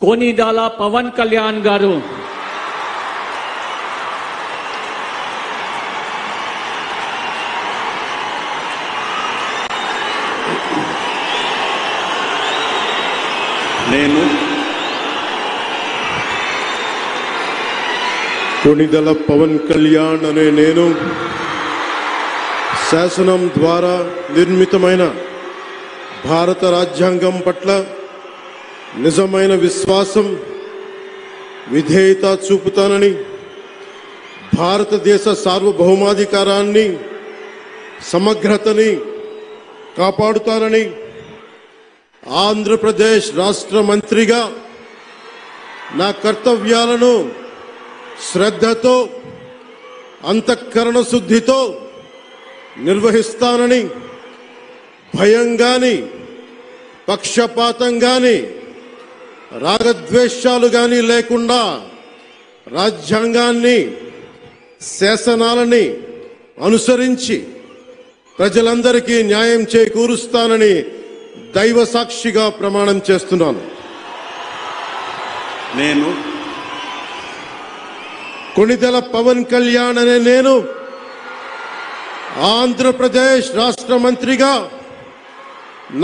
कोनिदाल पवन कल्याण गारू నేను కొనిదల పవన్ కళ్యాణ్ అనే నేను శాసనం ద్వారా నిర్మితమైన భారత రాజ్యాంగం పట్ల నిజమైన విశ్వాసం విధేయత చూపుతానని భారతదేశ సార్వభౌమాధికారాన్ని సమగ్రతని కాపాడుతానని ఆంధ్రప్రదేశ్ రాష్ట్ర మంత్రిగా నా కర్తవ్యాలను శ్రద్ధతో అంతఃకరణ శుద్ధితో నిర్వహిస్తానని భయం గాని పక్షపాతం గాని రాగద్వేషాలు గాని లేకుండా రాజ్యాంగాన్ని శాసనాలని అనుసరించి ప్రజలందరికీ న్యాయం చేకూరుస్తానని దైవ సాక్షిగా ప్రమాణం చేస్తున్నాను. నేను కొనిదెల పవన్ కళ్యాణ్ అనే నేను ఆంధ్రప్రదేశ్ రాష్ట్ర మంత్రిగా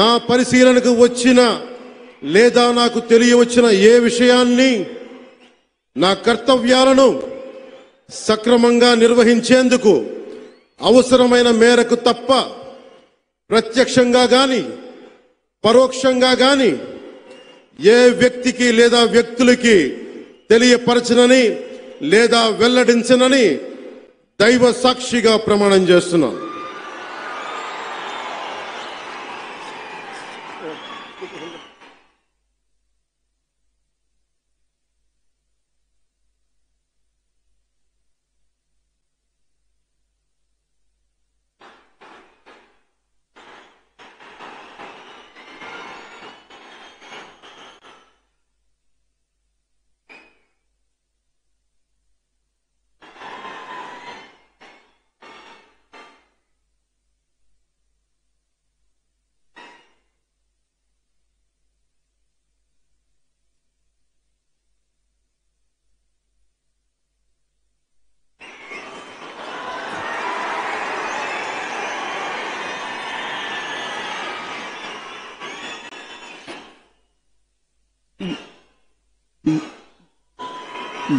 నా పరిశీలనకు వచ్చిన లేదా నాకు తెలియవచ్చిన ఏ విషయాన్ని నా కర్తవ్యాలను సక్రమంగా నిర్వహించేందుకు అవసరమైన మేరకు తప్ప ప్రత్యక్షంగా గాని పరోక్షంగా గాని ఏ వ్యక్తికి లేదా వ్యక్తులకి తెలియపరచనని లేదా వెల్లడించనని దైవ సాక్షిగా ప్రమాణం చేస్తున్నాను.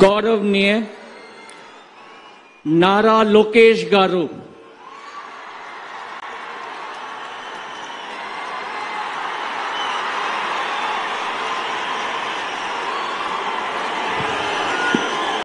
गौरवनीय नारा लोकेश गारू।